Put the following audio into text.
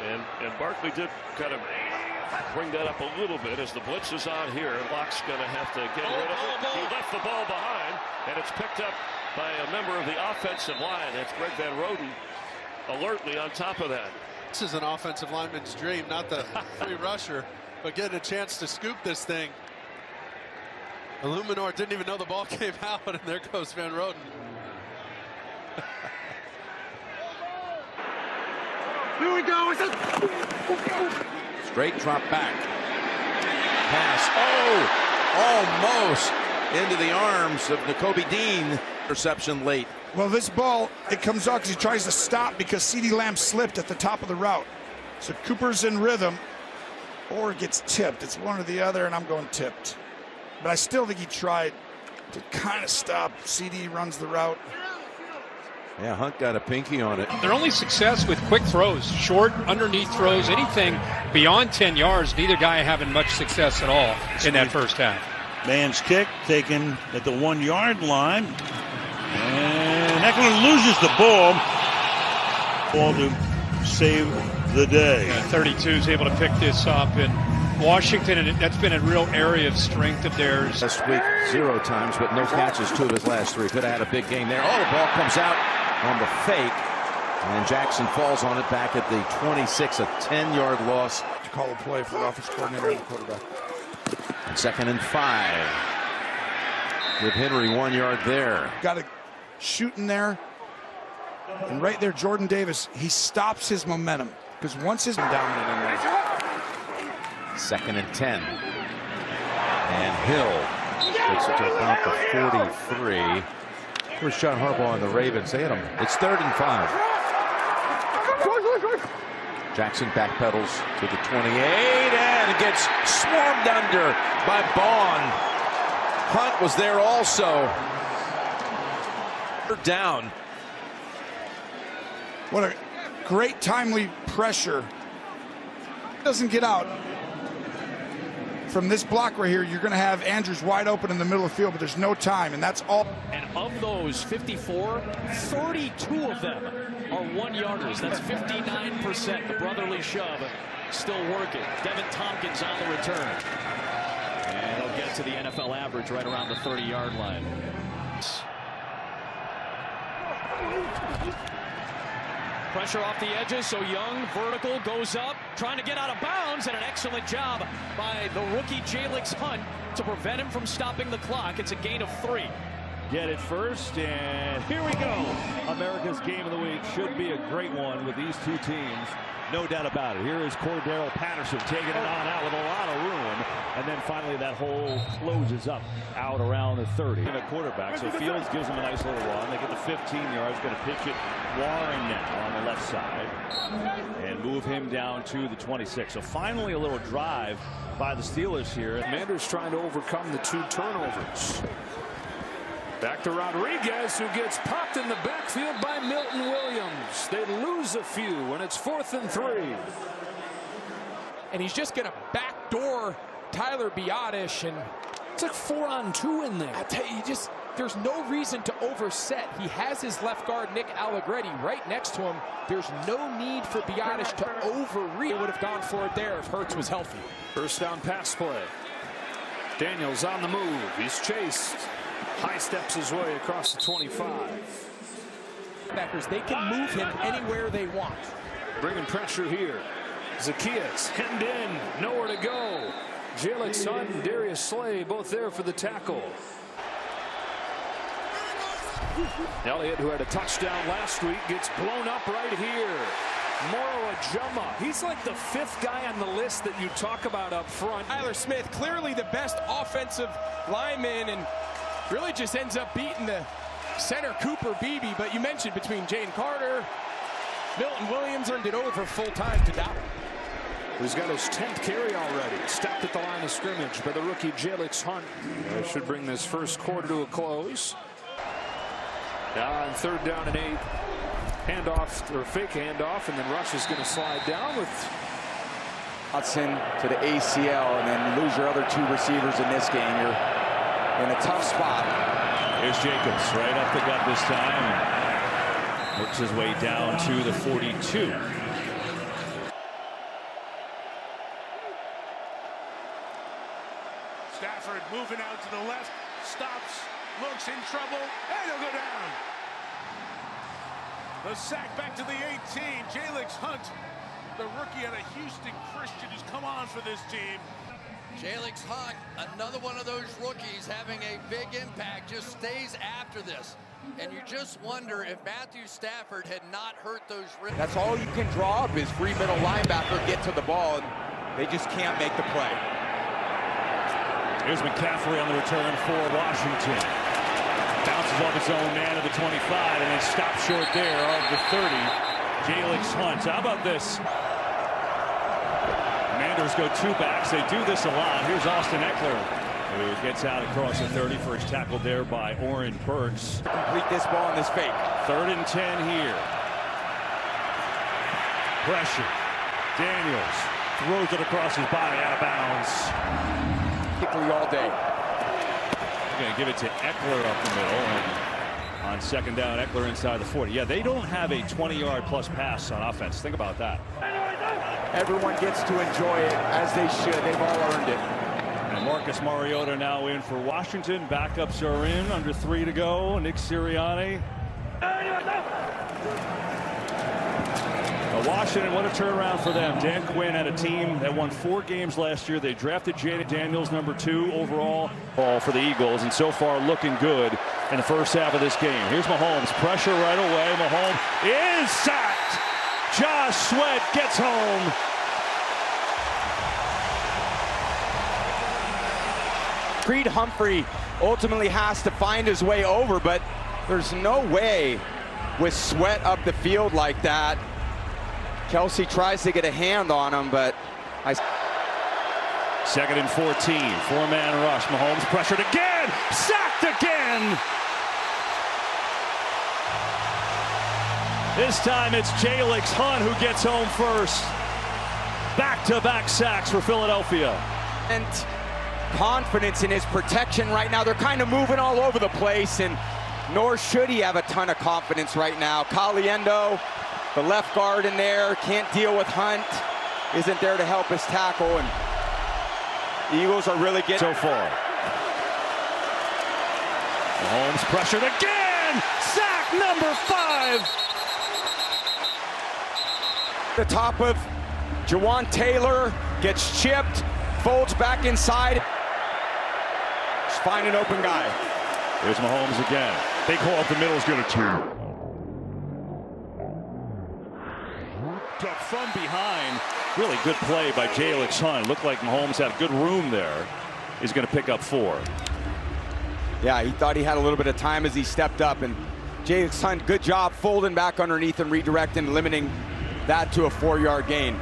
And Barkley did kind of bring that up a little bit as the blitz is on here. Locke's going to have to get rid of it. He left the ball behind, and it's picked up by a member of the offensive line. That's Greg Van Roten alertly on top of that. This is an offensive lineman's dream, not the free rusher, but getting a chance to scoop this thing. Illuminor didn't even know the ball came out, and there goes Van Roten. Here we go. Straight drop back. Pass. Oh, almost into the arms of Nakobe Dean. Interception late. Well, this ball, it comes out because he tries to stop because CeeDee Lamb slipped at the top of the route. So Cooper's in rhythm or it gets tipped. It's one or the other, and I'm going tipped. But I still think he tried to kind of stop. CeeDee runs the route. Yeah, Hunt got a pinky on it. Their only success with quick throws, short, underneath throws, anything beyond 10 yards, neither guy having much success at all in that first half. Man's kick taken at the 1 yard line. And Eckler loses the ball. Ball to save the day. 32 is able to pick this up in Washington, and that's been a real area of strength of theirs. Last week, 0 times, but no catches 2 of his last 3. Could have had a big game there. Oh, the ball comes out on the fake, and Jackson falls on it back at the 26, a 10-yard loss. To call a play for the offensive coordinator and the quarterback. And 2nd and 5. Give Henry 1 yard there. Got to shoot in there. And right there, Jordan Davis, he stops his momentum. Because once he's dominant in there. 2nd and 10. And Hill takes it to about the 43. Here's John Harbaugh and the Ravens. They hit him. It's 3rd and 5. Jackson backpedals to the 28 and gets swarmed under by Bond. Hunt was there also. Down. What a great timely pressure. Doesn't get out. From this block right here, you're going to have Andrews wide open in the middle of the field, but there's no time, and that's all. And of those 54, 32 of them are 1-yarders. That's 59%. The brotherly shove still working. Devin Tompkins on the return. And he'll get to the NFL average right around the 30-yard line. Pressure off the edges, so Young, vertical, goes up, trying to get out of bounds, and an excellent job by the rookie Jalyx Hunt to prevent him from stopping the clock. It's a gain of 3. Get it first, and here we go. America's Game of the Week should be a great one with these two teams. No doubt about it. Here is Cordero Patterson taking it on out with a lot of room. And then finally that hole closes up out around the 30. And a quarterback, so Fields gives him a nice little run. They get the 15 yards, going to pitch it. Warren now on the left side. And move him down to the 26. So finally a little drive by the Steelers here. Commanders trying to overcome the 2 turnovers. Back to Rodriguez, who gets popped in the backfield by Milton Williams. They lose a few, and it's 4th and 3. And he's just going to backdoor Tyler Biadasz, and it's like 4-on-2 in there. I tell you, there's no reason to overset. He has his left guard, Nick Allegretti, right next to him. There's no need for Biadasz to overreach. He would have gone for it there if Hurts was healthy. First down pass play. Daniels on the move. He's chased. High steps his way across the 25. They can move him anywhere they want. Bringing pressure here. Zacchaeus hemmed in, nowhere to go. Jalyx Hunt and Darius Slay both there for the tackle. Elliott, who had a touchdown last week, gets blown up right here. Moro Ajuma. He's like the 5th guy on the list that you talk about up front. Tyler Smith, clearly the best offensive lineman, and really just ends up beating the center Cooper Beebe. But you mentioned between Jane Carter, Milton Williams earned it over full time to Dow. He's got his 10th carry already. Stopped at the line of scrimmage by the rookie Jalyx Hunt. Should bring this first quarter to a close. Now on 3rd down and 8. Handoff, or fake handoff, and then Rush is going to slide down with Hudson to the ACL, and then lose your other 2 receivers in this game. You're in a tough spot. Here's Jacobs right up the gut this time. And works his way down to the 42. Stafford moving out to the left, stops, looks in trouble, and he'll go down. The sack back to the 18. Jalyx Hunt, the rookie out of Houston Christian, who's come on for this team. Jalyx Hunt, another one of those rookies having a big impact, just stays after this. And you just wonder if Matthew Stafford had not hurt those ribs. That's all you can draw up is free middle linebacker get to the ball, and they just can't make the play. Here's McCaffrey on the return for Washington. Bounces off his own man to the 25 and then stops short there of the 30. Jalyx Hunt. How about this? Commanders go two backs. They do this a lot. Here's Austin Eckler, who gets out across the 30 for his tackle there by Oren Burks. Complete this ball in this fake. 3rd and 10 here. Pressure. Daniels throws it across his body out of bounds. Quickly all day. Going to give it to Eckler up the middle. And on 2nd down, Eckler inside the 40. Yeah, they don't have a 20-yard plus pass on offense. Think about that. Everyone gets to enjoy it as they should. They've all earned it. And Marcus Mariota now in for Washington. Backups are in. Under 3 to go. Nick Sirianni. Washington, what a turnaround for them. Dan Quinn had a team that won 4 games last year. They drafted Jaden Daniels, number 2 overall ball for the Eagles, and so far looking good in the first half of this game. Here's Mahomes, pressure right away. Mahomes is sacked. Josh Sweat gets home. Creed Humphrey ultimately has to find his way over, but there's no way with Sweat up the field like that. Kelsey tries to get a hand on him, but 2nd and 14, 4-man rush. Mahomes pressured again, sacked again. This time it's Jalyx Hunt who gets home first. Back-to-back sacks for Philadelphia. And confidence in his protection right now. They're kind of moving all over the place, and nor should he have a ton of confidence right now. Caliendo, the left guard in there, can't deal with Hunt. Isn't there to help his tackle, and the Eagles are really getting so far. Mahomes pressured again. Sack number 5. The top of Jawan Taylor gets chipped, folds back inside. Just find an open guy. There's Mahomes again. Big hole up the middle is going to turn. From behind, really good play by Jalyx Hunt. Looked like Mahomes had good room there. He's going to pick up 4. Yeah, he thought he had a little bit of time as he stepped up, and Jalyx Hunt, good job folding back underneath and redirecting, limiting that to a 4-yard gain.